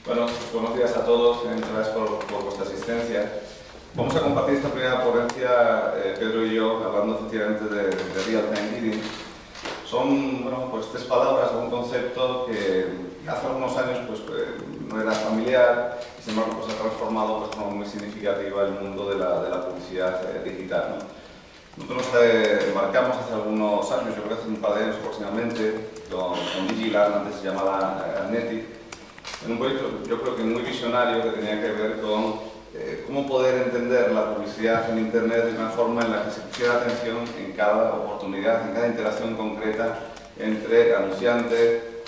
Bueno, pues buenos días a todos, muchas gracias por vuestra asistencia. Vamos a compartir esta primera ponencia, Pedro y yo, hablando efectivamente de Real-Time Bidding. Son, bueno, pues tres palabras de un concepto que hace algunos años pues, no era familiar y sin embargo pues, ha transformado pues, de forma muy significativa el mundo de la publicidad digital, ¿no? Nosotros nos embarcamos hace algunos años, yo creo que hace un par de años aproximadamente, con Digiland, antes se llamaba Adnetic, en un proyecto yo creo que muy visionario que tenía que ver con cómo poder entender la publicidad en Internet de una forma en la que se pusiera atención en cada oportunidad, en cada interacción concreta entre anunciante,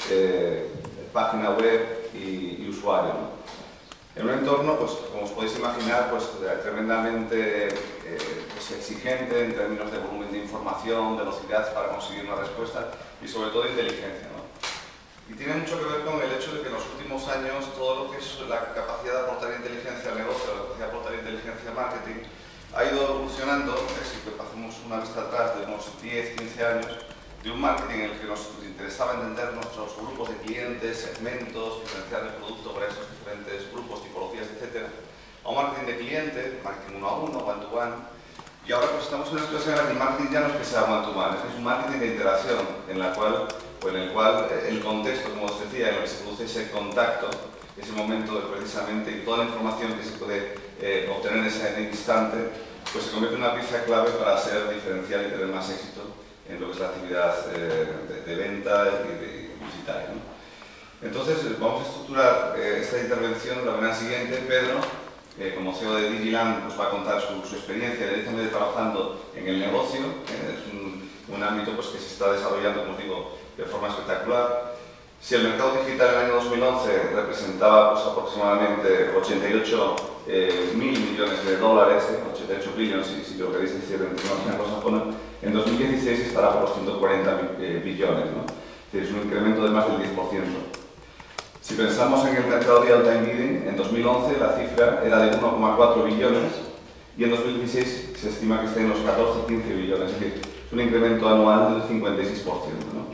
página web y usuario, ¿no? En un entorno, pues, como os podéis imaginar, pues, tremendamente pues, exigente en términos de volumen de información, velocidad para conseguir una respuesta y sobre todo inteligencia, ¿no? Y tiene mucho que ver con el hecho de que en los últimos años todo lo que es la capacidad de aportar inteligencia al negocio, la capacidad de aportar inteligencia al marketing, ha ido evolucionando, si hacemos una vista atrás de unos 10, 15 años, de un marketing en el que nos interesaba entender nuestros grupos de clientes, segmentos, diferenciar el producto para esos diferentes grupos, tipologías, etc., a un marketing de cliente, marketing uno a uno, one to one, y ahora pues estamos en una situación en la que el marketing ya no es que sea one to one, es un marketing de interacción en el cual el contexto, como os decía, en el que se produce ese contacto, ese momento de precisamente y toda la información que se puede obtener en ese instante, pues se convierte en una pieza clave para ser diferencial y tener más éxito en lo que es la actividad de venta y de publicitaria, ¿no? Entonces, vamos a estructurar esta intervención de la manera siguiente. Pedro, como CEO de Digiland, nos va a contar su experiencia directamente trabajando en el negocio. Es un ámbito pues, que se está desarrollando, como os digo, de forma espectacular. Si el mercado digital en el año 2011 representaba pues, aproximadamente 88 mil millones de dólares, 88 billones, si lo queréis decir en términos anglosajones, en 2016 estará por los 140 billones, ¿no? Es un incremento de más del 10%. Si pensamos en el mercado Real-Time Bidding, en 2011 la cifra era de 1,4 billones y en 2016 se estima que esté en los 14-15 billones, es decir, es un incremento anual del 56%, ¿no?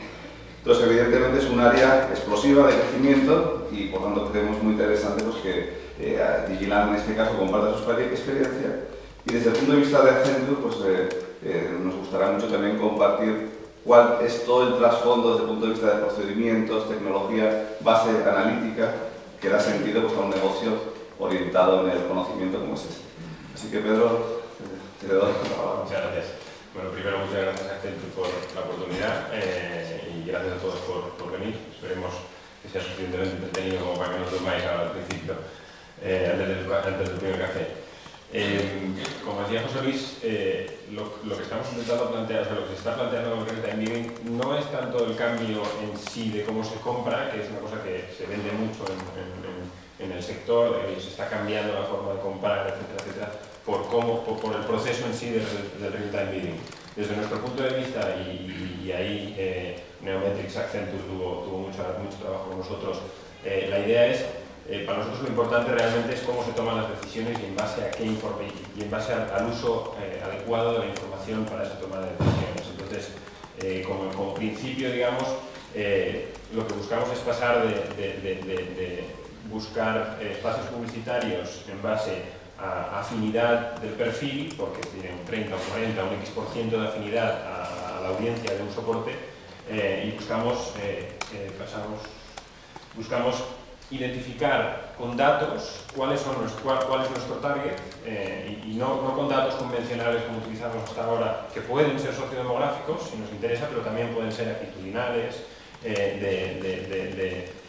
Entonces, evidentemente es un área explosiva de crecimiento y, por tanto, creemos muy interesante pues, que Digiland, en este caso, comparta su experiencia. Y desde el punto de vista de Accenture, pues, nos gustará mucho también compartir cuál es todo el trasfondo desde el punto de vista de procedimientos, tecnología, base analítica, que da sentido pues, a un negocio orientado en el conocimiento como es este. Así que, Pedro, te doy la palabra. Muchas gracias. Bueno, primero, muchas gracias a Accenture por la oportunidad y gracias a todos por venir. Esperemos que sea suficientemente entretenido como para que no durmáis ahora al principio, antes del primer café. Como decía José Luis, lo que estamos intentando plantear, o sea, lo que se está planteando con el Real-Time Bidding no es tanto el cambio en sí de cómo se compra, que es una cosa que se vende mucho en el sector, se está cambiando la forma de comprar, etcétera, etcétera, por el proceso en sí del Real-Time Bidding. Desde nuestro punto de vista, y ahí Neometrics Accenture tuvo mucho trabajo con nosotros, la idea es, para nosotros lo importante realmente es cómo se toman las decisiones y en base a qué informe y en base al uso adecuado de la información para esa toma de decisiones. Entonces, como principio, digamos, lo que buscamos es pasar de buscar espacios publicitarios en base a afinidad del perfil, porque tiene un 30 o 40 o un X% de afinidad a la audiencia de un soporte, y buscamos identificar con datos cuál es nuestro target y no con datos convencionales como utilizamos hasta ahora, que pueden ser sociodemográficos si nos interesa, pero también pueden ser actitudinales,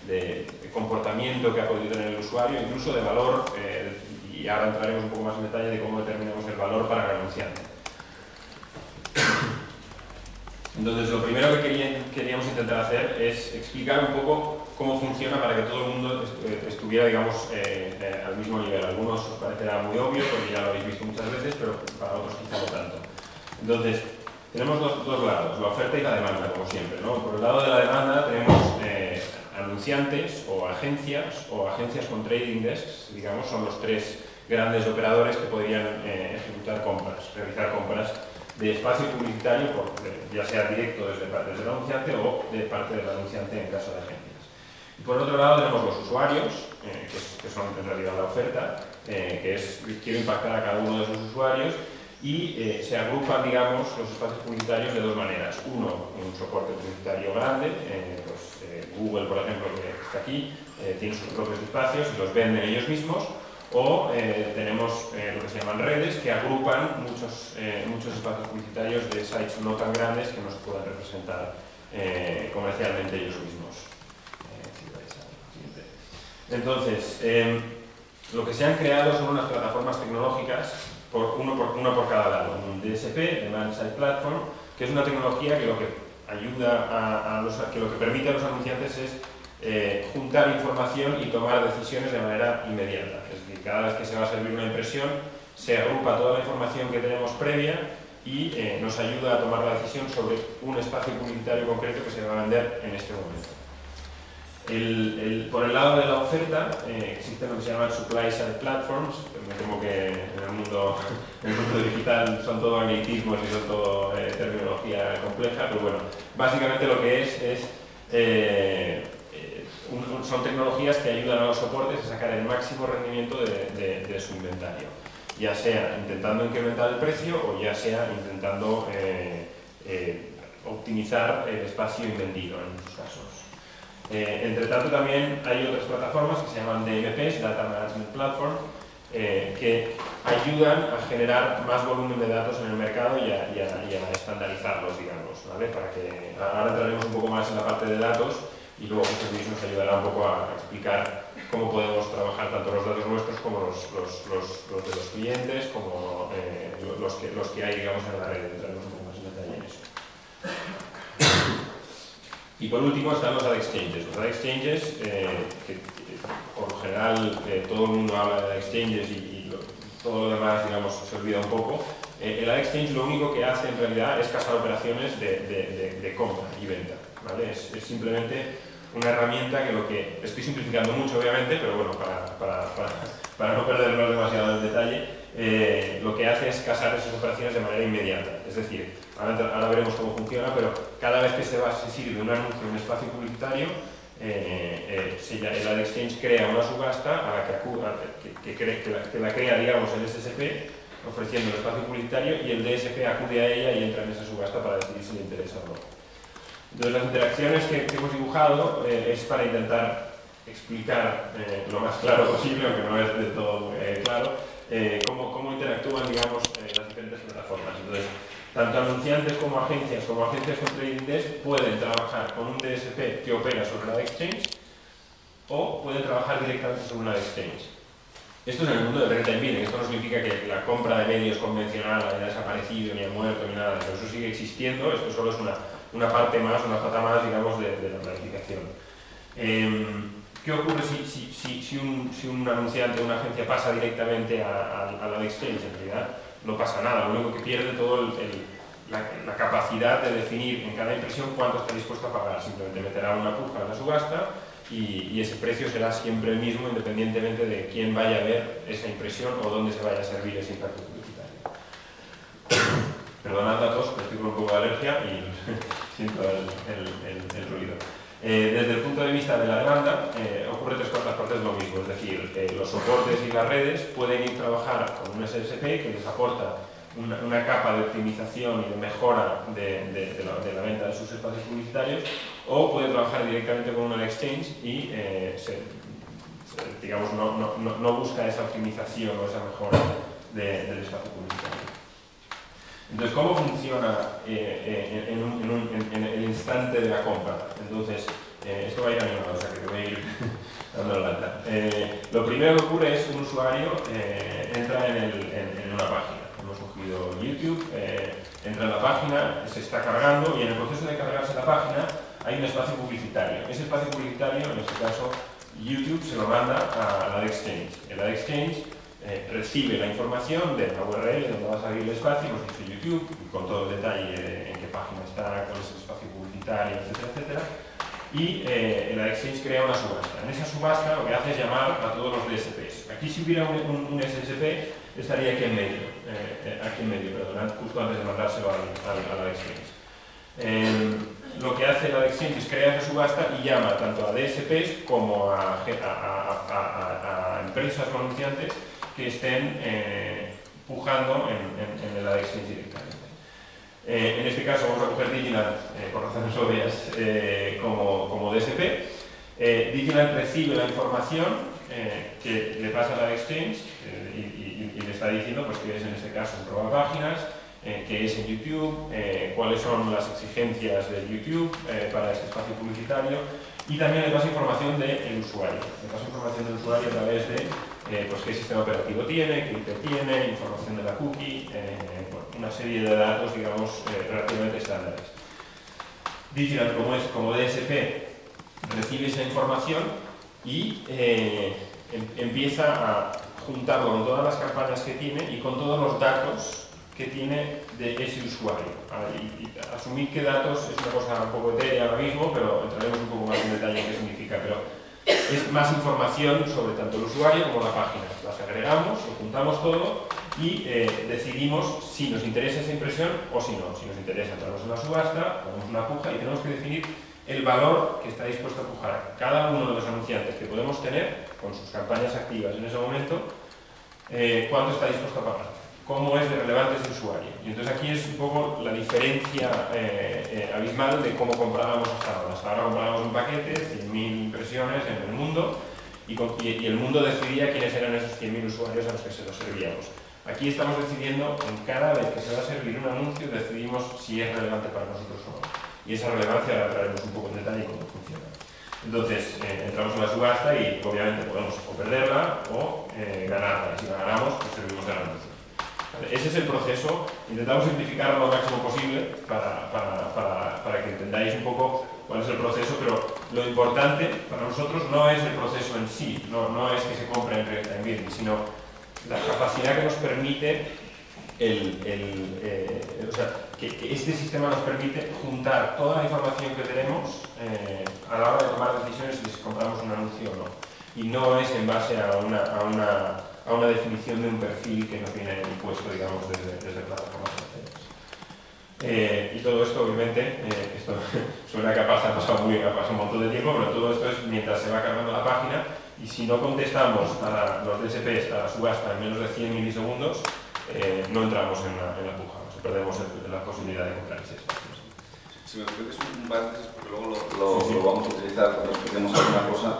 de comportamiento que ha podido tener el usuario, incluso de valor, y ahora entraremos un poco más en detalle de cómo determinamos el valor para el anunciante. Entonces, lo primero que queríamos intentar hacer es explicar un poco cómo funciona para que todo el mundo estuviera, digamos, al mismo nivel. A algunos os parecerá muy obvio porque ya lo habéis visto muchas veces, pero para otros quizá no tanto. Entonces, tenemos dos lados, la oferta y la demanda, como siempre, ¿no? Por el lado de la demanda tenemos anunciantes o agencias con trading desks, digamos, son los tres grandes operadores que podrían ejecutar compras, realizar compras de espacio publicitario, ya sea directo desde parte del anunciante o de parte del anunciante en caso de agencias. Y por otro lado tenemos los usuarios, que son en realidad la oferta, que es quiero impactar a cada uno de esos usuarios, y se agrupan, digamos, los espacios publicitarios de dos maneras. Uno, un soporte publicitario grande, Google, por ejemplo, que está aquí, tiene sus propios espacios y los venden ellos mismos, o tenemos lo que se llaman redes, que agrupan muchos espacios publicitarios de sites no tan grandes que no se puedan representar comercialmente ellos mismos. Entonces, lo que se han creado son unas plataformas tecnológicas, una por cada lado. Un DSP, Demand Side Platform, que es una tecnología que lo que ayuda que lo que permite a los anunciantes es juntar información y tomar decisiones de manera inmediata. Es decir, cada vez que se va a servir una impresión, se agrupa toda la información que tenemos previa y nos ayuda a tomar la decisión sobre un espacio publicitario concreto que se va a vender en este momento. Por el lado de la oferta, existen lo que se llaman Supply Side Platforms. Me temo que en el mundo digital son todo anglicismos y son todo terminología compleja, pero bueno, básicamente lo que son tecnologías que ayudan a los soportes a sacar el máximo rendimiento de su inventario, ya sea intentando incrementar el precio o ya sea intentando optimizar el espacio invendido en muchos casos. Entre tanto, también hay otras plataformas que se llaman DMPs, Data Management Platform, que ayudan a generar más volumen de datos en el mercado y a estandarizarlos, digamos, ¿vale? Ahora entraremos un poco más en la parte de datos y luego José Luis nos ayudará un poco a explicar cómo podemos trabajar tanto los datos nuestros como los de los clientes, como los que hay, digamos, en la red. Entraremos un poco más en detalle en eso. Y por último están los ad exchanges. Los ad exchanges, que por lo general todo el mundo habla de ad exchanges y todo lo demás, digamos, se olvida un poco. El ad exchange lo único que hace en realidad es casar operaciones de compra y venta, ¿vale? Es simplemente una herramienta que estoy simplificando mucho, obviamente, pero bueno, para no perdernos demasiado en detalle, lo que hace es casar esas operaciones de manera inmediata. Es decir, ahora veremos cómo funciona, pero cada vez que se sirve un anuncio en un espacio publicitario, el ad exchange crea una subasta a la que la crea, digamos, el SSP, ofreciendo el espacio publicitario, y el DSP acude a ella y entra en esa subasta para decidir si le interesa o no. Entonces, las interacciones que hemos dibujado es para intentar explicar lo más claro posible, aunque no es del todo claro, cómo interactúan, digamos, las diferentes plataformas. Entonces, tanto anunciantes como agencias con trading desk pueden trabajar con un DSP que opera sobre la exchange o pueden trabajar directamente sobre una exchange. Esto es en el mundo del real-time bidding. Esto no significa que la compra de medios convencional haya desaparecido, ni ha muerto, ni nada de eso. Eso sigue existiendo. Esto solo es una parte más, una pata más, digamos, de la planificación. ¿Qué ocurre si un anunciante o una agencia pasa directamente a la exchange? En realidad no pasa nada. Lo único que pierde todo la capacidad de definir en cada impresión cuánto está dispuesto a pagar. Simplemente meterá una puja en la subasta y ese precio será siempre el mismo, independientemente de quién vaya a ver esa impresión o dónde se vaya a servir ese impacto publicitario. Perdonad a todos, pero estoy con un poco de alergia y siento el ruido. Desde el punto de vista de la demanda, ocurre tres cuartas partes lo mismo, es decir, los soportes y las redes pueden ir a trabajar con un SSP que les aporta una capa de optimización y de mejora de la venta de sus espacios publicitarios, o pueden trabajar directamente con una exchange y digamos, no busca esa optimización o esa mejora del espacio publicitario. Entonces, ¿cómo funciona en el instante de la compra? Entonces, esto va a ir animado, o sea que te voy a ir dando la lata. Lo primero que ocurre es que un usuario entra en una página. Hemos cogido YouTube, entra en la página, se está cargando y en el proceso de cargarse la página hay un espacio publicitario. Ese espacio publicitario, en este caso YouTube, se lo manda a la exchange. El ad exchange recibe la información de la URL donde va a salir el espacio, hemos dicho YouTube, con todo el detalle de en qué página está, cuál es el espacio publicitario, etcétera, etcétera. Y el ad exchange crea una subasta. En esa subasta lo que hace es llamar a todos los DSPs. Aquí, si hubiera un SSP, estaría aquí en medio, justo antes de mandárselo al ad exchange. Lo que hace hace la Exchange es crea esa subasta y llama tanto a DSPs como a empresas o anunciantes que estén pujando en la Exchange directamente. En este caso vamos a coger Digiland, por razones obvias, como DSP. Digiland recibe la información que le pasa a la Exchange y le está diciendo pues, que es en este caso un probapáginas, que es en YouTube, cuáles son las exigencias de YouTube para este espacio publicitario, y también le pasa información del usuario. Le pasa información del usuario a través de pues qué sistema operativo tiene, qué IP tiene, información de la cookie, bueno, una serie de datos, digamos, relativamente estándares. Digiland, como DSP, recibe esa información y empieza a juntarlo con todas las campañas que tiene y con todos los datos que tiene de ese usuario. Y asumir qué datos es una cosa un poco etérea ahora mismo, pero entraremos un poco más en detalle en qué significa. Pero es más información sobre tanto el usuario como la página. Las agregamos, lo juntamos todo y decidimos si nos interesa esa impresión o si no. Si nos interesa, entramos en la subasta, ponemos una puja y tenemos que definir el valor que está dispuesto a pujar cada uno de los anunciantes que podemos tener con sus campañas activas en ese momento, cuánto está dispuesto a pagar, cómo es de relevante ese usuario. Y entonces aquí es un poco la diferencia abismal de cómo comprábamos hasta ahora. Hasta ahora comprábamos un paquete, 100.000 impresiones en el mundo, y el mundo decidía quiénes eran esos 100.000 usuarios a los que se los servíamos. Aquí estamos decidiendo, en cada vez que se va a servir un anuncio, decidimos si es relevante para nosotros o no. Y esa relevancia la traeremos un poco en detalle cómo funciona. Entonces, entramos en la subasta y obviamente podemos o perderla o ganarla. Y si la ganamos, pues servimos el anuncio. Ese es el proceso. Intentamos simplificarlo lo máximo posible para que entendáis un poco cuál es el proceso, pero lo importante para nosotros no es el proceso en sí, no es que se compre en real time bidding, sino la capacidad que nos permite o sea, que este sistema nos permite juntar toda la información que tenemos a la hora de tomar decisiones de si compramos un anuncio o no. Y no es en base a una definición de un perfil que nos viene impuesto, digamos, desde plataformas terceras. Y todo esto, obviamente, esto suena que ha pasado un montón de tiempo, pero todo esto es mientras se va cargando la página, y si no contestamos a los DSPs a la subasta en menos de 100 milisegundos, no entramos en la puja, o sea, perdemos la posibilidad de comprar ese espacio. Si me permites un paréntesis, porque luego lo vamos a utilizar cuando expliquemos alguna cosa.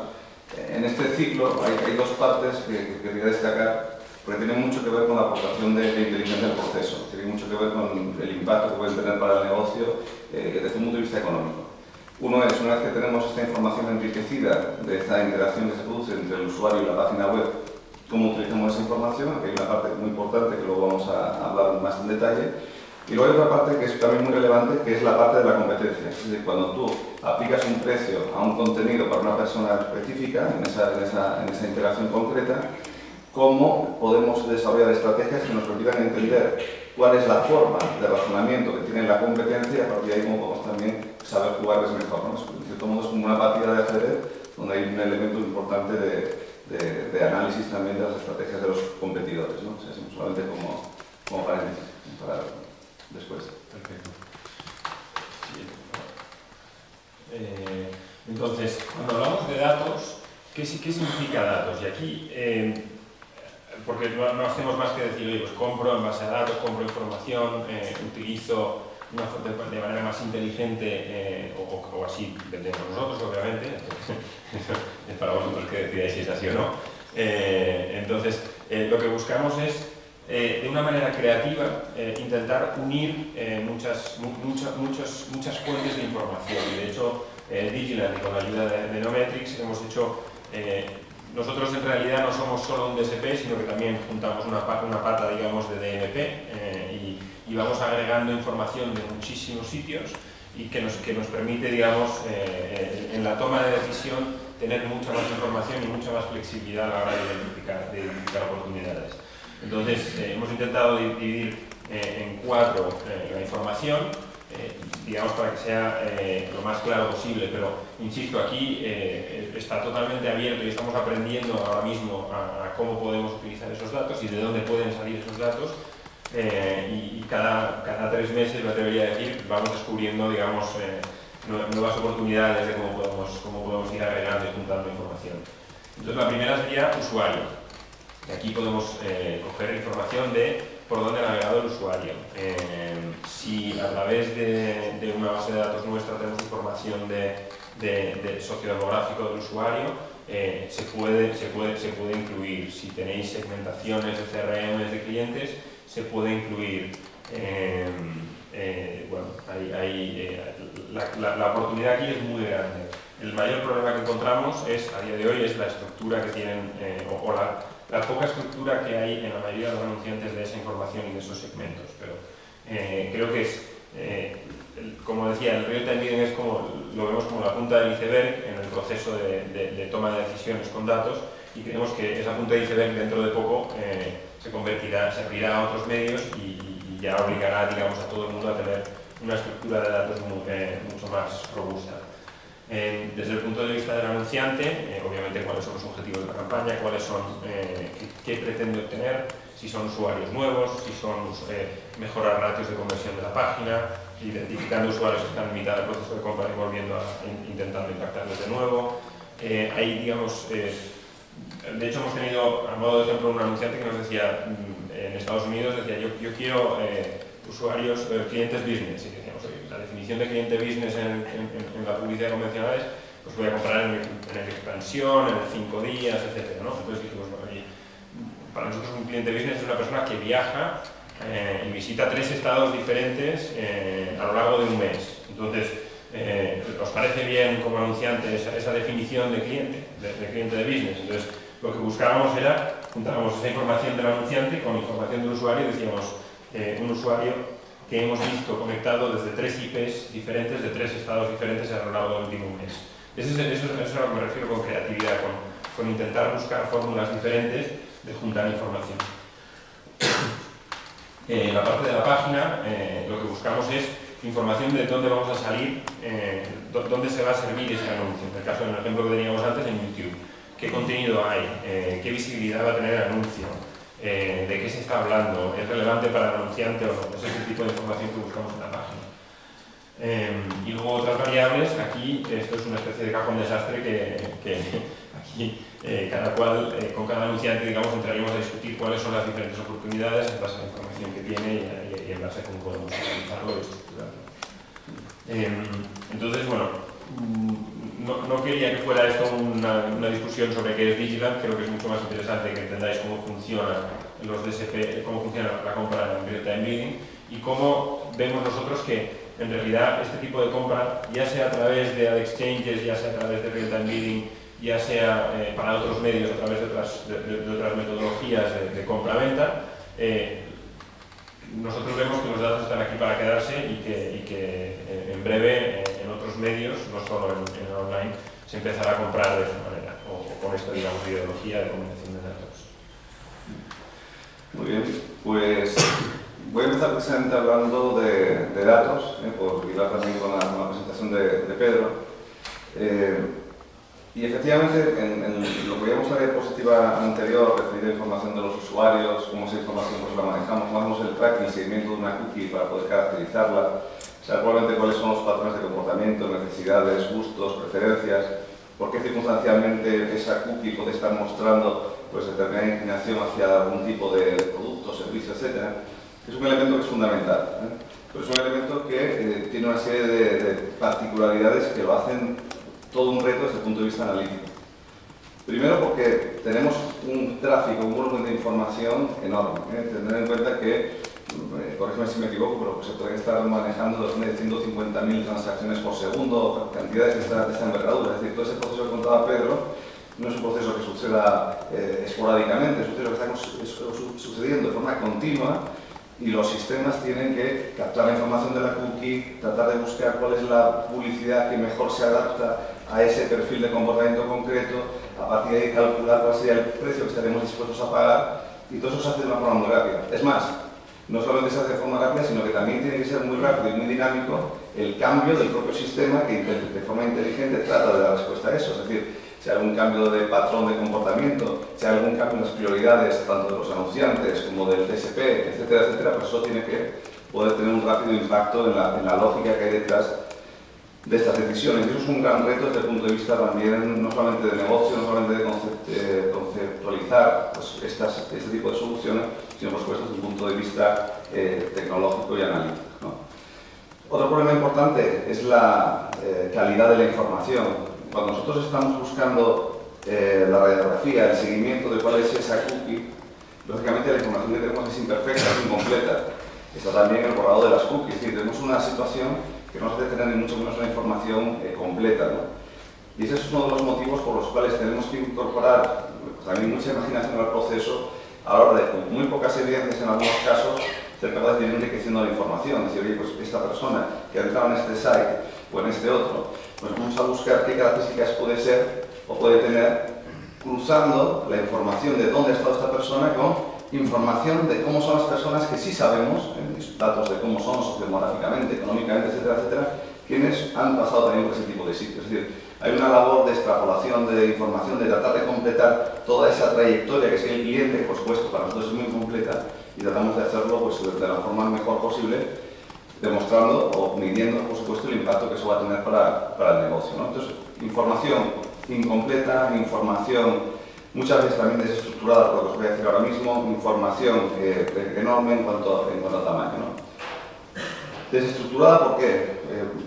En este ciclo hay dos partes que quería destacar, porque tienen mucho que ver con la aportación de inteligencia al proceso, tiene mucho que ver con el impacto que pueden tener para el negocio desde un punto de vista económico. Uno es, una vez que tenemos esta información enriquecida de esta interacción que se produce entre el usuario y la página web, cómo utilizamos esa información. Aquí hay una parte muy importante que luego vamos a hablar más en detalle. Y luego hay otra parte que es también muy relevante, que es la parte de la competencia. Es decir, cuando tú aplicas un precio a un contenido para una persona específica, en esa interacción concreta, cómo podemos desarrollar estrategias que nos permitan entender cuál es la forma de razonamiento que tiene la competencia, a partir de ahí cómo podemos también saber jugarles mejor, ¿no? En cierto modo es como una partida de ajedrez donde hay un elemento importante de análisis también de las estrategias de los competidores, ¿no? O sea, solamente como paréntesis, para después. Perfecto. Entonces, cuando hablamos de datos, ¿qué significa datos? Y aquí, porque no hacemos más que decir, oye, pues compro en base a datos, compro información, utilizo de manera más inteligente, o así vendemos nosotros, obviamente, es para vosotros que decidáis si es así o no. Entonces, lo que buscamos es, de una manera creativa, intentar unir muchas fuentes de información. Y de hecho, Digiland, y con la ayuda de Nometrics, hemos hecho... nosotros en realidad no somos solo un DSP, sino que también juntamos una pata, digamos, de DMP, y vamos agregando información de muchísimos sitios y que nos permite, digamos, en la toma de decisión, tener mucha más información y mucha más flexibilidad a la hora de identificar oportunidades. Entonces, hemos intentado dividir en 4 la información, digamos, para que sea lo más claro posible, pero insisto, aquí está totalmente abierto y estamos aprendiendo ahora mismo a cómo podemos utilizar esos datos y de dónde pueden salir esos datos, y cada 3 meses, me atrevería a decir, vamos descubriendo, digamos, nuevas oportunidades de cómo podemos ir agregando y juntando información. Entonces la primera sería usuario. Y aquí podemos coger información de por dónde ha navegado el usuario. Si a través de una base de datos nuestra tenemos información de sociodemográfico del usuario, se puede incluir. Si tenéis segmentaciones de CRM de clientes, se puede incluir. Bueno, la oportunidad aquí es muy grande. El mayor problema que encontramos a día de hoy es la estructura que tienen, o la poca estructura que hay en la mayoría de los anunciantes de esa información y de esos segmentos. Pero creo que es, como decía, el real-time bidding es lo vemos como la punta del iceberg en el proceso de toma de decisiones con datos, y creemos que esa punta del iceberg dentro de poco se abrirá a otros medios y ya obligará, digamos, a todo el mundo a tener una estructura de datos mucho más robusta. Desde el punto de vista del anunciante, obviamente cuáles son los objetivos de la campaña, qué pretende obtener, si son usuarios nuevos, si son mejorar ratios de conversión de la página, identificando usuarios que están en mitad del proceso de compra y intentando impactarles de nuevo. Hay, digamos, de hecho hemos tenido, a modo de ejemplo, un anunciante que nos decía, en Estados Unidos, decía, yo quiero usuarios, clientes business, y decíamos, la definición de cliente business en la publicidad convencional es, pues voy a comprar en el expansión, en el 5 días, etc., ¿no? Entonces dijimos, bueno, para nosotros un cliente business es una persona que viaja y visita 3 estados diferentes a lo largo de un mes. Entonces, ¿os parece bien como anunciante esa definición de cliente de business? Entonces, lo que buscábamos era, juntábamos esa información del anunciante con información del usuario y decíamos, un usuario que hemos visto conectado desde 3 IPs diferentes, de 3 estados diferentes a lo largo del último mes. Eso es a lo que me refiero con creatividad, con intentar buscar fórmulas diferentes de juntar información. En la parte de la página, lo que buscamos es información de dónde vamos a salir, dónde se va a servir ese anuncio. En el caso del ejemplo que teníamos antes, en YouTube. ¿Qué contenido hay? ¿Qué visibilidad va a tener el anuncio? ¿De qué se está hablando? ¿Es relevante para el anunciante o no? Ese es el tipo de información que buscamos en la página. Y luego otras variables, aquí esto es una especie de cajón desastre que aquí con cada anunciante, digamos, entraríamos a discutir cuáles son las diferentes oportunidades en base a la información que tiene y en base a cómo podemos utilizarlo y estructurarlo. Entonces, bueno, no quería que fuera esto una discusión sobre qué es Vigilant, creo que es mucho más interesante que entendáis cómo funciona los DSP, cómo funciona la compra en real-time bidding y cómo vemos nosotros que en realidad este tipo de compra, ya sea a través de ad exchanges, ya sea a través de real-time bidding, ya sea para otros medios, a través de otras metodologías de compra-venta, nosotros vemos que los datos están aquí para quedarse y que en breve en otros medios, no solo en online, se empezará a comprar de esta manera, o con esta, digamos, ideología de combinación de datos. Muy bien, pues voy a empezar precisamente hablando de datos, por hilar también con la presentación de Pedro. Y efectivamente, en lo que veíamos en la diapositiva anterior, referido a información de los usuarios, cómo esa información pues, la manejamos, cómo hacemos el tracking y seguimiento de una cookie para poder caracterizarla, saber probablemente cuáles son los patrones de comportamiento, necesidades, gustos, preferencias, por qué circunstancialmente esa cookie puede estar mostrando pues, determinada inclinación hacia algún tipo de producto, servicio, etc. Es un elemento que es fundamental, pero es un elemento que tiene una serie de particularidades que lo hacen todo un reto desde el punto de vista analítico. Primero porque tenemos un tráfico, un volumen de información enorme. Tener en cuenta que, corrígeme si me equivoco, pero se pueden estar manejando de 150.000 transacciones por segundo, cantidades de esta envergadura. Es decir, todo ese proceso que contaba Pedro no es un proceso que suceda esporádicamente, es un proceso que está sucediendo de forma continua y los sistemas tienen que captar la información de la cookie, tratar de buscar cuál es la publicidad que mejor se adapta a ese perfil de comportamiento concreto, a partir de ahí calcular cuál sería el precio que estaremos dispuestos a pagar y todo eso se hace de una forma muy rápida. Es más, no solamente se hace de forma rápida, sino que también tiene que ser muy rápido y muy dinámico el cambio del propio sistema que de forma inteligente trata de dar respuesta a eso. Es decir, si hay algún cambio de patrón de comportamiento, si hay algún cambio en las prioridades tanto de los anunciantes como del DSP, etcétera, pues eso tiene que poder tener un rápido impacto en la lógica que hay detrás de estas decisiones. Y eso es un gran reto desde el punto de vista también, no solamente de negocio, no solamente de conceptualizar pues, este tipo de soluciones, sino por supuesto desde un punto de vista tecnológico y analítico, ¿no? Otro problema importante es la calidad de la información. Cuando nosotros estamos buscando la radiografía, el seguimiento de cuál es esa cookie, lógicamente la información que tenemos es imperfecta, es incompleta. Está también el borrado de las cookies, es decir, tenemos una situación que no nos hace tener ni mucho menos una información completa, ¿no? Y ese es uno de los motivos por los cuales tenemos que incorporar también mucha imaginación al proceso a la hora de, con muy pocas evidencias en algunos casos, ser capaces de ir enriqueciendo la información. Es decir, oye, pues esta persona que ha entrado en este site o en este otro, pues vamos a buscar qué características puede ser o puede tener, cruzando la información de dónde ha estado esta persona con información de cómo son las personas que sí sabemos, datos de cómo son sociodemográficamente, económicamente, etcétera, etcétera, quienes han pasado también por ese tipo de sitios. Es decir, hay una labor de extrapolación de información, de tratar de completar toda esa trayectoria que es el cliente, que por supuesto para nosotros es muy completa, y tratamos de hacerlo pues, de la forma mejor posible, demostrando o midiendo, por supuesto, el impacto que eso va a tener para el negocio, ¿no? Entonces, información incompleta, información muchas veces también desestructurada, por lo que os voy a decir ahora mismo, información enorme en cuanto a tamaño, ¿no? Desestructurada, ¿por qué?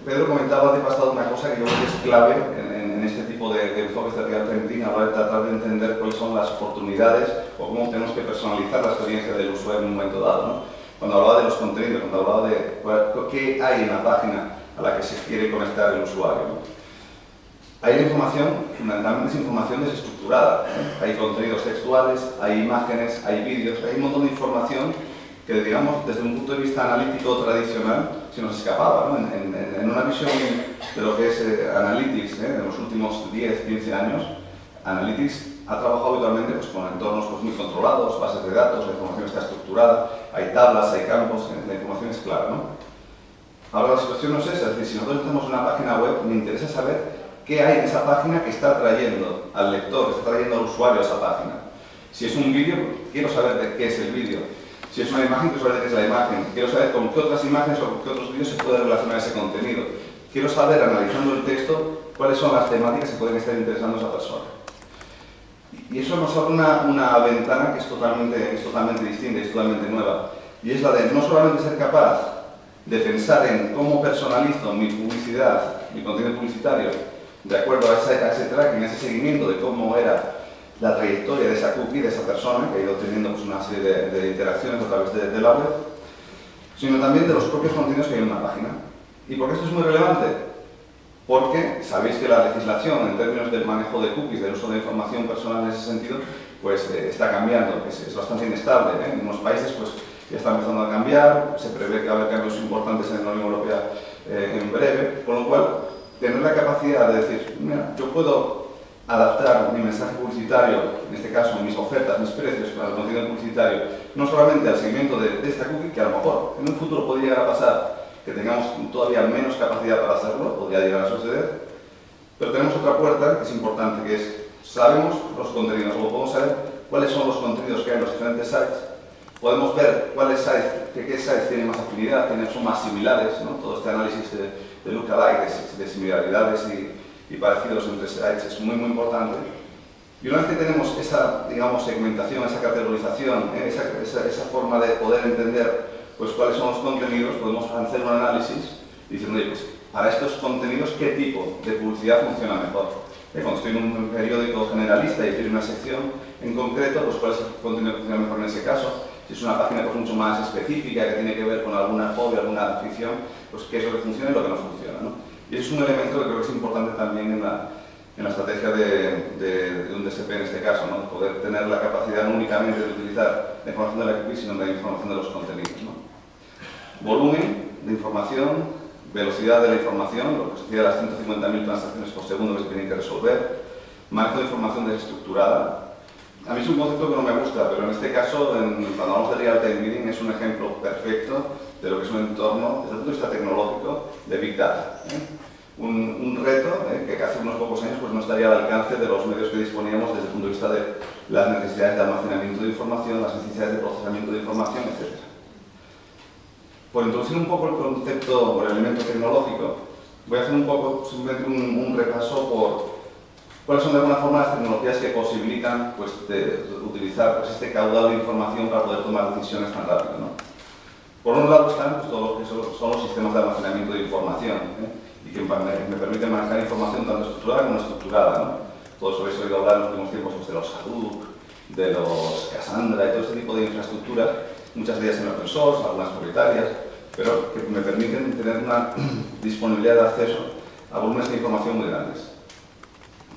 Pedro comentaba de pasado una cosa que yo creo que es clave en este tipo de enfoques de real time a la hora de tratar de entender cuáles son las oportunidades o cómo tenemos que personalizar la experiencia del usuario en un momento dado, ¿no? Cuando hablaba de los contenidos, cuando hablaba de qué hay en la página a la que se quiere conectar el usuario, ¿no? Hay la información, fundamentalmente es información desestructurada, ¿eh? Hay contenidos textuales, hay imágenes, hay vídeos, hay un montón de información que, digamos, desde un punto de vista analítico tradicional se nos escapaba, ¿no? En una visión de lo que es Analytics, en los últimos 10, 15 años, Analytics ha trabajado habitualmente pues, con entornos pues, muy controlados, bases de datos, la información está estructurada, hay tablas, hay campos, la información es clara, ¿no? Ahora la situación no es esa, es decir, si nosotros tenemos una página web, me interesa saber qué hay en esa página que está trayendo al lector, que está trayendo al usuario a esa página. Si es un vídeo, quiero saber de qué es el vídeo. Si es una imagen, quiero saber de qué es la imagen. Quiero saber con qué otras imágenes o con qué otros vídeos se puede relacionar ese contenido. Quiero saber, analizando el texto, cuáles son las temáticas que pueden estar interesando a esa persona. Y eso nos abre una ventana que es totalmente distinta, es totalmente nueva. Y es la de no solamente ser capaz de pensar en cómo personalizo mi publicidad, mi contenido publicitario, de acuerdo a ese tracking, a ese seguimiento de cómo era la trayectoria de esa cookie, de esa persona, que ha ido teniendo pues, una serie de interacciones a través de la web, sino también de los propios contenidos que hay en una página. ¿Y por qué esto es muy relevante? Porque sabéis que la legislación en términos del manejo de cookies, del uso de información personal en ese sentido, pues está cambiando, es bastante inestable, ¿eh? En unos países pues, ya está empezando a cambiar, se prevé que va a haber cambios importantes en la Unión Europea en breve, con lo cual tener la capacidad de decir, mira, yo puedo adaptar mi mensaje publicitario, en este caso mis ofertas, mis precios para el contenido publicitario, no solamente al seguimiento de esta cookie, que a lo mejor en un futuro podría llegar a pasar que tengamos todavía menos capacidad para hacerlo, podría llegar a suceder, pero tenemos otra puerta que es importante, que es, sabemos los contenidos, o podemos saber cuáles son los contenidos que hay en los diferentes sites, podemos ver qué sites tienen más afinidad, quiénes son más similares, ¿no? Todo este análisis de lookalike, de similaridades y parecidos entre sites es muy importante. Y una vez que tenemos esa, digamos, segmentación, esa categorización, esa forma de poder entender pues, cuáles son los contenidos, podemos hacer un análisis diciendo, oye, pues para estos contenidos, ¿qué tipo de publicidad funciona mejor? Cuando estoy en un periódico generalista y tiene una sección en concreto, pues cuál es el contenido que funciona mejor en ese caso. Si es una página pues, mucho más específica, que tiene que ver con alguna fobia, alguna afición, pues qué es lo que funciona y lo que no funciona, ¿no? Y es un elemento que creo que es importante también en la estrategia de un DSP en este caso, ¿no? Poder tener la capacidad no únicamente de utilizar la información de la cookie, sino de la información de los contenidos, ¿no? Volumen de información, velocidad de la información, lo que se decía, las 150.000 transacciones por segundo que se tienen que resolver, manejo de información desestructurada. A mí es un concepto que no me gusta, pero en este caso, cuando hablamos de Real Time Bidding, es un ejemplo perfecto de lo que es un entorno, desde el punto de vista tecnológico, de Big Data. Un reto que hace unos pocos años pues, no estaría al alcance de los medios que disponíamos desde el punto de vista de las necesidades de almacenamiento de información, las necesidades de procesamiento de información, etc. Por introducir un poco el concepto o el elemento tecnológico, Voy a hacer un poco, simplemente un repaso por cuáles son de alguna forma las tecnologías que posibilitan pues, utilizar pues, este caudal de información para poder tomar decisiones tan rápido, ¿no? Por un lado están pues, todo lo que son los sistemas de almacenamiento de información, y que me permiten manejar información tanto estructurada como no estructurada, ¿no? Todos habéis oído hablar en los últimos tiempos pues, de los Hadoop, de los Cassandra y todo este tipo de infraestructuras, muchas de ellas en open source, algunas propietarias, pero que me permiten tener una disponibilidad de acceso a volúmenes de información muy grandes.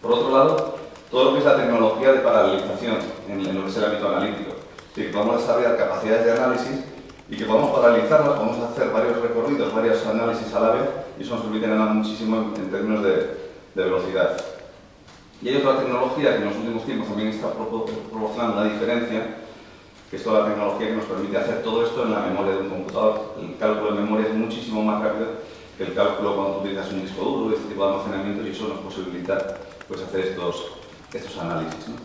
Por otro lado, todo lo que es la tecnología de paralelización en lo que es el ámbito analítico, es decir, que podemos desarrollar capacidades de análisis y que podemos paralizarlas, podemos hacer varios recorridos, varios análisis a la vez, y eso nos permite ganar muchísimo en términos de velocidad. Y hay otra tecnología que en los últimos tiempos también está proporcionando una diferencia, que es toda la tecnología que nos permite hacer todo esto en la memoria de un computador. El cálculo de memoria es muchísimo más rápido que el cálculo cuando utilizas un disco duro y este tipo de almacenamiento, y eso nos posibilita pues, hacer estos análisis, ¿no?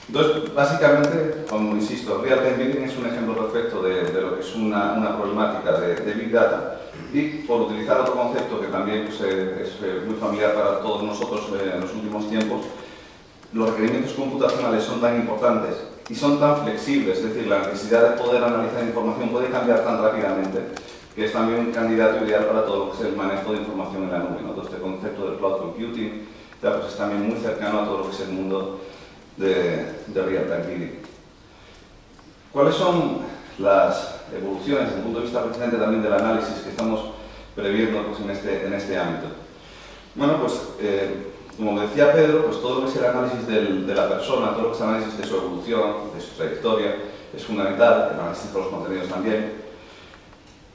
Entonces, básicamente, como insisto, Real-Time Bidding es un ejemplo perfecto de lo que es una problemática de Big Data, y por utilizar otro concepto que también pues, es muy familiar para todos nosotros en los últimos tiempos, los requerimientos computacionales son tan importantes y son tan flexibles, es decir, la necesidad de poder analizar información puede cambiar tan rápidamente que es también un candidato ideal para todo lo que es el manejo de información en la nube, ¿no? Todo este concepto del cloud computing pues es también muy cercano a todo lo que es el mundo de Real-Time Bidding. ¿Cuáles son las evoluciones desde el punto de vista precisamente también del análisis que estamos previendo pues, en este ámbito? Bueno, pues como decía Pedro, pues todo lo que es el análisis de la persona, todo lo que es el análisis de su evolución, de su trayectoria, es fundamental, el análisis de los contenidos también.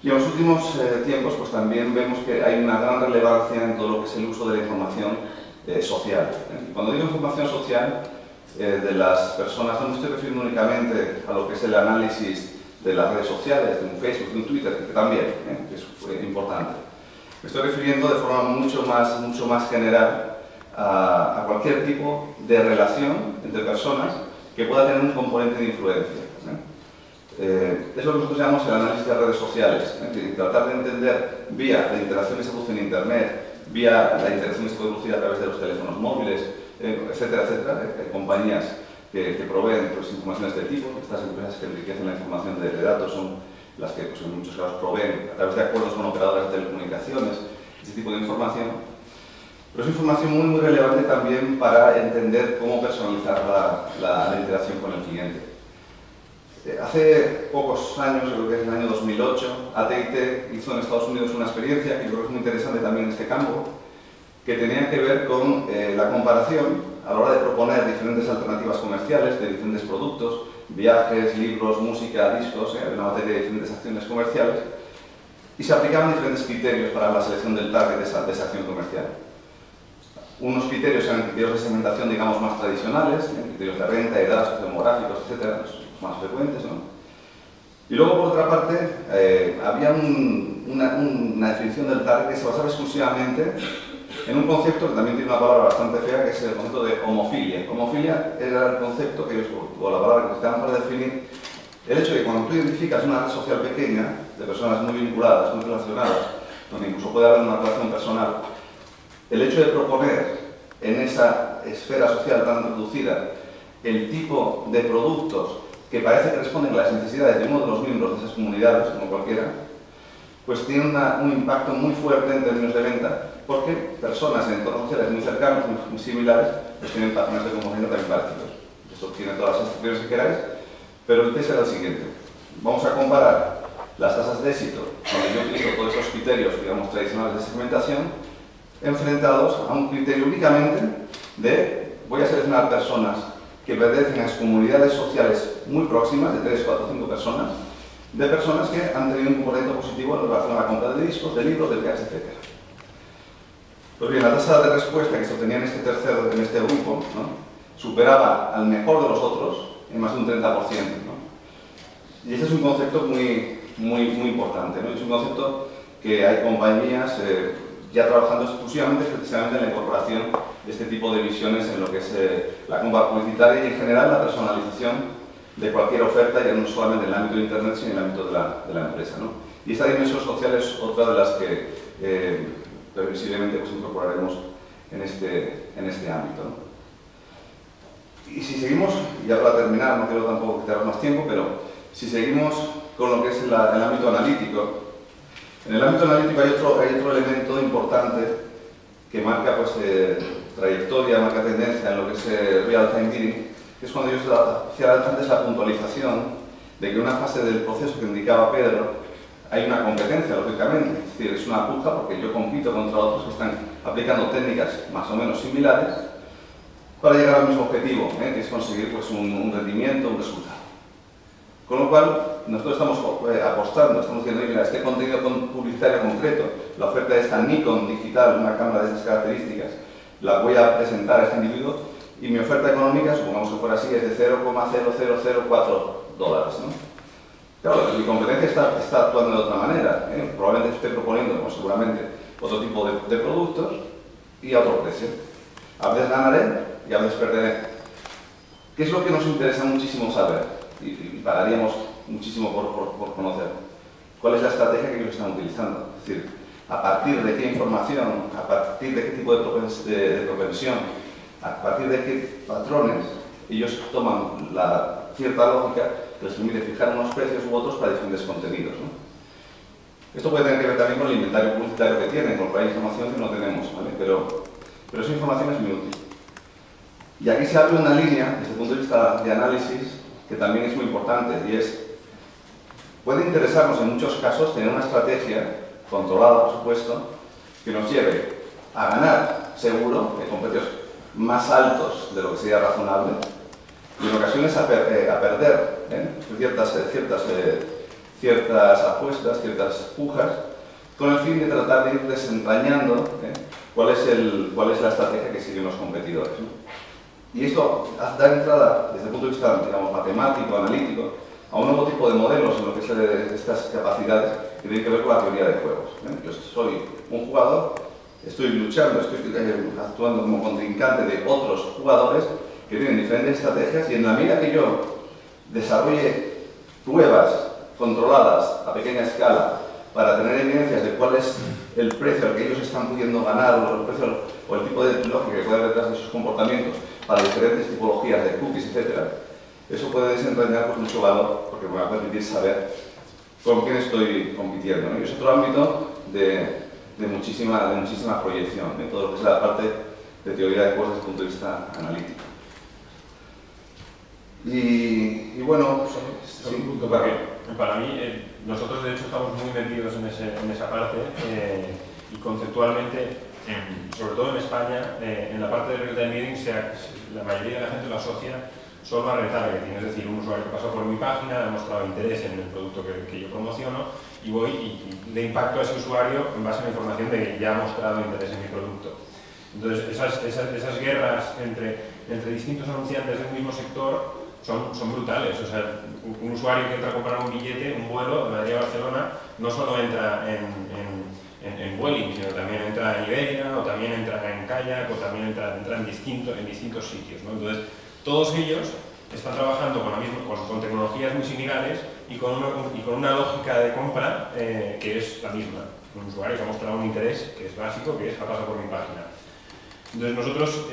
Y en los últimos tiempos pues también vemos que hay una gran relevancia en todo lo que es el uso de la información social. Cuando digo información social de las personas, no me estoy refiriendo únicamente a lo que es el análisis de las redes sociales, de un Facebook, de un Twitter, que también que es importante. Me estoy refiriendo de forma mucho más general a cualquier tipo de relación entre personas que pueda tener un componente de influencia. Es lo que nosotros llamamos el análisis de redes sociales, tratar de entender vía la interacción que se produce en Internet, vía la interacción que se puede producir a través de los teléfonos móviles, etcétera, etcétera. Hay compañías que proveen pues, informaciones de tipo. Estas empresas que enriquecen la información de datos son las que pues, en muchos casos proveen a través de acuerdos con operadoras de telecomunicaciones este tipo de información. Pero es información muy relevante también para entender cómo personalizar la interacción con el cliente. Hace pocos años, creo que es en el año 2008, AT&T hizo en Estados Unidos una experiencia que creo que es muy interesante también en este campo, que tenía que ver con la comparación a la hora de proponer diferentes alternativas comerciales de diferentes productos, viajes, libros, música, discos, una batería de diferentes acciones comerciales, y se aplicaban diferentes criterios para la selección del target de esa acción comercial. Unos criterios eran criterios de segmentación, digamos, más tradicionales, criterios de renta, edad, sociodemográficos, etcétera, más frecuentes, ¿no? Y luego, por otra parte, había una definición del target que se basaba exclusivamente en un concepto que también tiene una palabra bastante fea, que es el concepto de homofilia. Homofilia era el concepto que o la palabra que utilizaban para definir el hecho de que cuando tú identificas una red social pequeña, de personas muy vinculadas, muy relacionadas, donde incluso puede haber una relación personal, el hecho de proponer en esa esfera social tan reducida el tipo de productos que parece que responden a las necesidades de uno de los miembros de esas comunidades, como cualquiera, pues tiene un impacto muy fuerte en términos de venta, porque personas en entornos sociales muy cercanos, muy similares, pues tienen patrones de comportamiento también parecidos. Esto tiene todas las instrucciones que queráis, pero el test era el siguiente. Vamos a comparar las tasas de éxito, donde yo utilizo todos estos criterios, digamos, tradicionales de segmentación, enfrentados a un criterio únicamente de voy a seleccionar personas que pertenecen a comunidades sociales muy próximas, de 3, 4, 5 personas, de personas que han tenido un comportamiento positivo en relación a la compra de discos, de libros, de viajes, etc. Pues bien, la tasa de respuesta que se obtenía en este grupo, ¿no?, superaba al mejor de los otros en más de un 30%. ¿no? Y este es un concepto muy importante, ¿no? Es un concepto que hay compañías ya trabajando exclusivamente, precisamente en la incorporación de este tipo de visiones en lo que es la compra publicitaria y en general la personalización de cualquier oferta, ya no solamente en el ámbito de Internet, sino en el ámbito de la empresa, ¿no? Y esta dimensión social es otra de las que previsiblemente pues, incorporaremos en este ámbito, ¿no? Y si seguimos, ya para terminar, no quiero tampoco quitar más tiempo, pero si seguimos con lo que es el ámbito analítico, en el ámbito analítico hay otro elemento importante que marca pues, trayectoria, marca tendencia en lo que es real-time bidding, que es cuando yo hacía antes la puntualización de que en una fase del proceso que indicaba Pedro hay una competencia, lógicamente, es decir, es una puja porque yo compito contra otros que están aplicando técnicas más o menos similares para llegar al mismo objetivo, que es conseguir pues, un rendimiento, un resultado. Con lo cual, nosotros estamos apostando, estamos diciendo, mira, este contenido publicitario concreto, la oferta de esta Nikon digital, una cámara de estas características, la voy a presentar a este individuo y mi oferta económica, supongamos que fuera así, es de 0,0004 dólares, ¿no? Claro, mi competencia está actuando de otra manera, probablemente esté proponiendo, pues, seguramente, otro tipo de productos y a otro precio. A veces ganaré y a veces perderé. ¿Qué es lo que nos interesa muchísimo saber? Y pagaríamos muchísimo por conocer. ¿Cuál es la estrategia que ellos están utilizando? Es decir, a partir de qué información, a partir de qué tipo de propensión, a partir de qué patrones ellos toman la cierta lógica que les permite fijar unos precios u otros para diferentes contenidos, ¿no? Esto puede tener que ver también con el inventario publicitario que tienen, con la información que no tenemos, ¿vale? Pero esa información es muy útil. Y aquí se abre una línea, desde el punto de vista de análisis, que también es muy importante, y es, puede interesarnos en muchos casos tener una estrategia controlada, por supuesto, que nos lleve a ganar, seguro, con precios más altos de lo que sería razonable, y en ocasiones a perder ciertas apuestas, ciertas pujas, con el fin de tratar de ir desentrañando cuál es la estrategia que siguen los competidores, ¿no? Y esto da entrada, desde el punto de vista, digamos, matemático, analítico, a un nuevo tipo de modelos en lo que son estas capacidades que tienen que ver con la teoría de juegos. Yo soy un jugador, estoy luchando, estoy actuando como contrincante de otros jugadores que tienen diferentes estrategias y en la medida que yo desarrolle pruebas controladas a pequeña escala para tener evidencias de cuál es el precio al que ellos están pudiendo ganar o el tipo de lógica que puede haber detrás de sus comportamientos para diferentes tipologías de cookies, etc., eso puede desentrañar pues, mucho valor porque me va a permitir saber con quién estoy compitiendo, ¿no? Y es otro ámbito de muchísima proyección, de todo lo que es la parte de teoría de juegos desde el punto de vista analítico. Y bueno, sí, un punto para mí, nosotros de hecho estamos muy metidos en esa parte y conceptualmente, sobre todo en España, en la parte de real-time bidding, la mayoría de la gente lo asocia solo a retargeting, es decir, un usuario que pasa por mi página, ha mostrado interés en el producto que yo promociono y voy y le impacto a ese usuario en base a la información de que ya ha mostrado interés en mi producto. Entonces, esas guerras entre distintos anunciantes del mismo sector son brutales. O sea, un usuario que entra a comprar un billete, un vuelo de Madrid a Barcelona, no solo entra en Vueling, sino también entra en Iberia, o también entra en Kayak, o también entra en distintos sitios, ¿no? Entonces, todos ellos están trabajando con tecnologías muy similares y con una lógica de compra que es la misma. Un usuario que ha mostrado un interés que es básico, que es ha pasado por mi página. Entonces, nosotros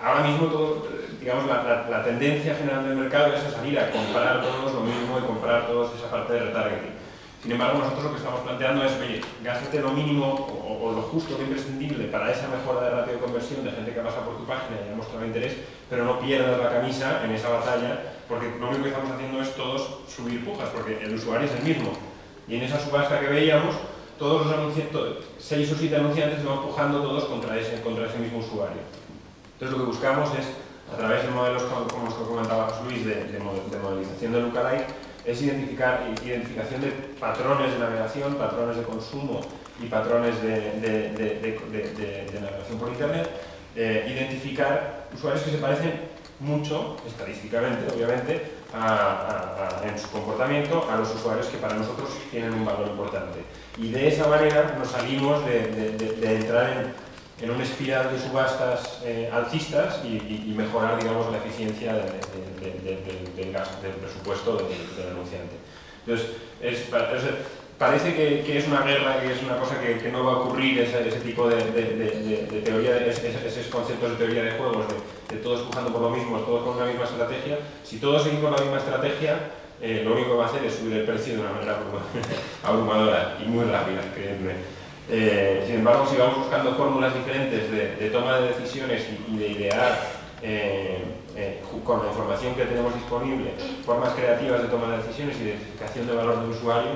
ahora mismo digamos, la tendencia general del mercado es a salir a comprar todos lo mismo y comprar todos esa parte de retargeting. Sin embargo, nosotros lo que estamos planteando es, oye, gástate lo mínimo o lo justo que imprescindible para esa mejora de ratio de conversión de gente que pasa por tu página y ha mostrado interés, pero no pierdas la camisa en esa batalla, porque lo único que estamos haciendo es todos subir pujas, porque el usuario es el mismo. Y en esa subasta que veíamos, todos los anunciantes, 6 o 7 anunciantes se van empujando todos contra ese mismo usuario. Entonces lo que buscamos es, a través de modelos como los que comentaba José Luis, de modelización de lookalike, es identificación de patrones de navegación, patrones de consumo y patrones de navegación por Internet, identificar usuarios que se parecen mucho, estadísticamente, obviamente, en su comportamiento a los usuarios que para nosotros tienen un valor importante. Y de esa manera nos salimos de entrar en una espiral de subastas alcistas y mejorar, digamos, la eficiencia del gasto, del presupuesto del anunciante. Entonces, parece que es una guerra, que es una cosa que no va a ocurrir, ese tipo de teoría, esos conceptos de teoría de juegos, de todos empujando por lo mismo, todos con una misma estrategia. Si todos seguimos la misma estrategia, lo único que va a hacer es subir el precio de una manera abrumadora y muy rápida, creedme. Sin embargo, si vamos buscando fórmulas diferentes de toma de decisiones y de idear con la información que tenemos disponible, formas creativas de toma de decisiones y de identificación de valor del usuario,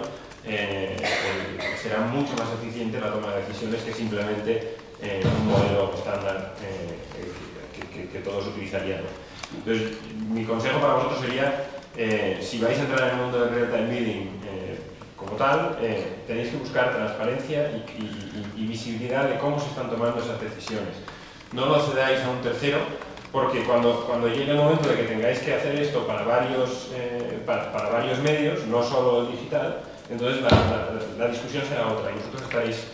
será mucho más eficiente la toma de decisiones que simplemente un modelo estándar que todos utilizaríamos. Entonces, mi consejo para vosotros sería, si vais a entrar en el mundo del real-time bidding como tal, tenéis que buscar transparencia y visibilidad de cómo se están tomando esas decisiones. No lo cedáis a un tercero, porque cuando llegue el momento de que tengáis que hacer esto para varios medios, no solo el digital, entonces la discusión será otra y vosotros estaréis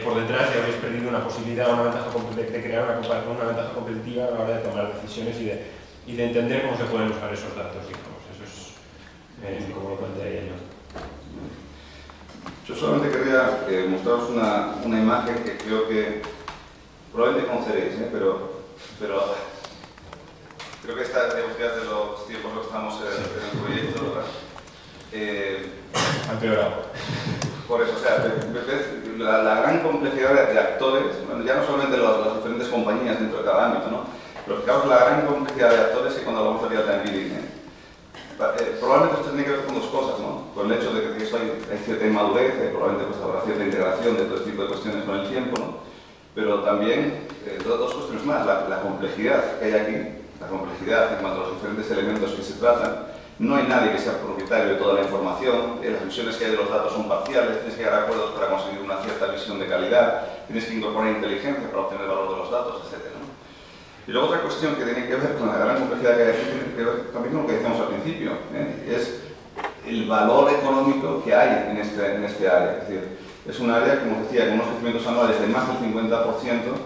por detrás y habréis perdido una posibilidad, una ventaja de crear una ventaja competitiva a la hora de tomar decisiones y de entender cómo se pueden usar esos datos, digamos. Eso es como lo plantearía yo. Yo solamente quería mostraros una imagen que creo que probablemente conoceréis, pero creo que esta de los tiempos que estamos en el proyecto, ¿verdad? Ha empeorado. Por eso, o sea, ves la gran complejidad de actores, bueno, ya no solamente las diferentes compañías dentro de cada ámbito, ¿no? Pero fijaos la gran complejidad de actores que cuando hablamos de real-time bidding, probablemente esto tiene que ver con dos cosas, ¿no? Con el hecho de que hay cierta inmadurez, probablemente pues habrá cierta integración de todo este tipo de cuestiones con el tiempo, ¿no? Pero también dos cuestiones más, la complejidad que hay aquí, la complejidad en cuanto a los diferentes elementos que se tratan. No hay nadie que sea propietario de toda la información, las visiones que hay de los datos son parciales, tienes que llegar a acuerdos para conseguir una cierta visión de calidad, tienes que incorporar inteligencia para obtener el valor de los datos, etc., ¿no? Y luego otra cuestión que tiene que ver con la gran complejidad que hay aquí, tiene que ver también con lo que decíamos al principio, es el valor económico que hay en este área. Es decir, es un área, como os decía, con unos crecimientos anuales de más del 50%,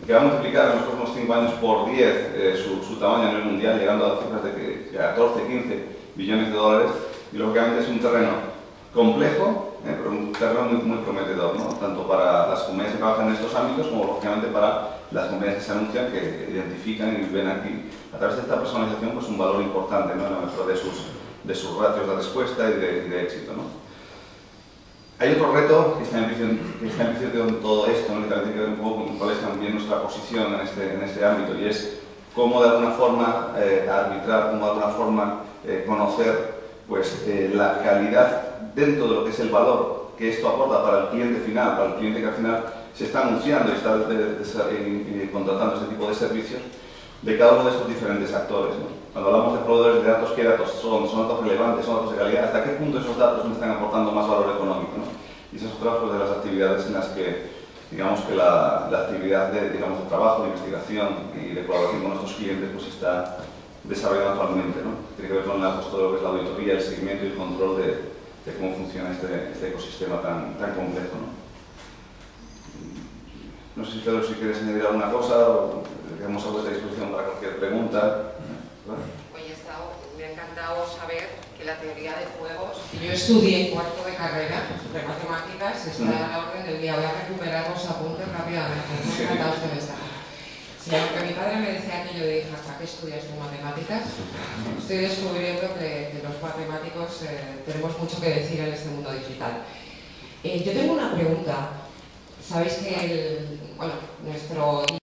que va a multiplicar en los próximos 5 años por 10 su tamaño a nivel mundial, llegando a cifras de 14, 15 billones de dólares, y lógicamente es un terreno complejo, pero un terreno muy prometedor, ¿no? Tanto para las compañías que trabajan en estos ámbitos como lógicamente para las compañías que se anuncian, que identifican y ven aquí, a través de esta personalización, pues un valor importante, ¿no? En la mejora de sus ratios de respuesta y de éxito, ¿no? Hay otro reto que está implícito en todo esto, ¿no? Que también tiene que ver un poco con cuál es también nuestra posición en este ámbito, y es cómo de alguna forma arbitrar, cómo de alguna forma conocer pues, la calidad dentro de lo que es el valor que esto aporta para el cliente final, para el cliente que al final se está anunciando y está contratando este tipo de servicios, de cada uno de estos diferentes actores, ¿no? Cuando hablamos de proveedores de datos, ¿qué datos son? ¿Son datos relevantes? ¿Son datos de calidad? ¿Hasta qué punto esos datos me están aportando más valor económico, ¿no? Y esa es otra de las actividades en las que, digamos que la actividad de trabajo, de investigación y de colaboración con nuestros clientes pues está desarrollando actualmente, ¿no? Tiene que ver con todo lo que es la auditoría, el seguimiento y el control de cómo funciona este ecosistema tan complejo, ¿no? No sé si Pedro, si quieres añadir alguna cosa o quedamos a vuestra disposición para cualquier pregunta. ¿Vale? Oye, me ha encantado saber que la teoría de juegos, que yo estudié en cuarto de carrera de matemáticas, está a la orden del día. Voy a recuperar los apuntes rápidamente. Me ha encantado este mensaje. Sí, aunque mi padre me decía que yo dije, ¿para qué estudias tú matemáticas? Estoy descubriendo que los matemáticos tenemos mucho que decir en este mundo digital. Yo tengo una pregunta. Sabéis que nuestro